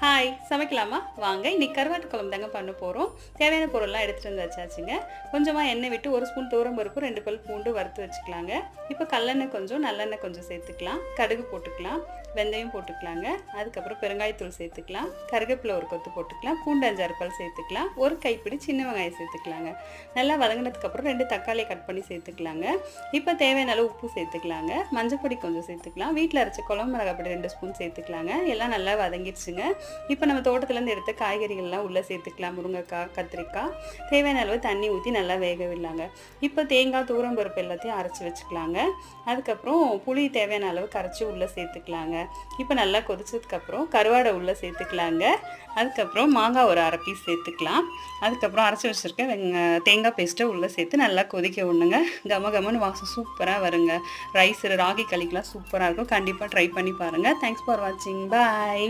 Hi சமைக்கலாமா வாங்க இன்னைக்கு கருவாட்டு குழம்பு தாங்க பண்ண போகிறோம். தேவையான பொருள்லாம் எடுத்துகிட்டு வந்து வச்சாச்சுங்க. கொஞ்சமாக எண்ணெய் விட்டு 1 ஸ்பூன் துவரம்பருப்பு 2 பல் பூண்டு வறுத்து வச்சுக்கலாங்க. இப்போ கல்லெண்ணெய் கொஞ்சம் நல்லெண்ணெய் கொஞ்சம் சேர்த்துக்கலாம். கடுகு போட்டுக்கலாம், வெந்தயம் போட்டுக்கலாங்க. அதுக்கப்புறம் பெருங்காயத்தூள் சேர்த்துக்கலாம், கருவேப்பிலை ஒரு கொத்து போட்டுக்கலாம், பூண்டு 5-6 பல் சேர்த்துக்கலாம், ஒரு கைப்பிடி சின்ன வெங்காயம் சேர்த்துக்கலாங்க. நல்லா வதங்கினதுக்கப்புறம் 2 தக்காளி கட் பண்ணி சேர்த்துக்கலாங்க. இப்போ தேவையான அளவு உப்பு சேர்த்துக்கலாங்க, மஞ்சப்பொடி கொஞ்சம் சேர்த்துக்கலாம், வீட்டில் அரைச்ச குழம்பு மிளகாய் பொடி 2 ஸ்பூன் சேர்த்துக்கலாங்க. எல்லாம் நல்லா வதங்கிடுச்சுங்க. இப்போ நம்ம தோட்டத்துலேருந்து எடுத்த காய்கறிகள்லாம் உள்ளே சேர்த்துக்கலாம். முருங்கைக்காய், கத்திரிக்காய், தேவையான அளவு தண்ணி ஊற்றி நல்லா வேக விடலாங்க. இப்போ தேங்காய், துவரம்பருப்பு எல்லாத்தையும் அரைச்சி வச்சுக்கலாங்க. அதுக்கப்புறம் புளி தேவையான அளவு கரைச்சி உள்ளே சேர்த்துக்கலாங்க. இப்போ நல்லா கொதிச்சதுக்கப்புறம் கருவாடை உள்ளே சேர்த்துக்கலாங்க. அதுக்கப்புறம் மாங்காய் ஒரு 1/2 பீஸ் சேர்த்துக்கலாம். அதுக்கப்புறம் அரைச்சி வச்சுருக்க தேங்காய் பேஸ்ட்டை உள்ளே சேர்த்து நல்லா கொதிக்க விடணுங்க. கம கமன்னு வாசம் சூப்பராக வருங்க. ரைஸ் ராகி களிக்கெலாம் சூப்பராக இருக்கும். கண்டிப்பாக ட்ரை பண்ணி பாருங்கள். தேங்க்ஸ் ஃபார் வாட்சிங். பாய்.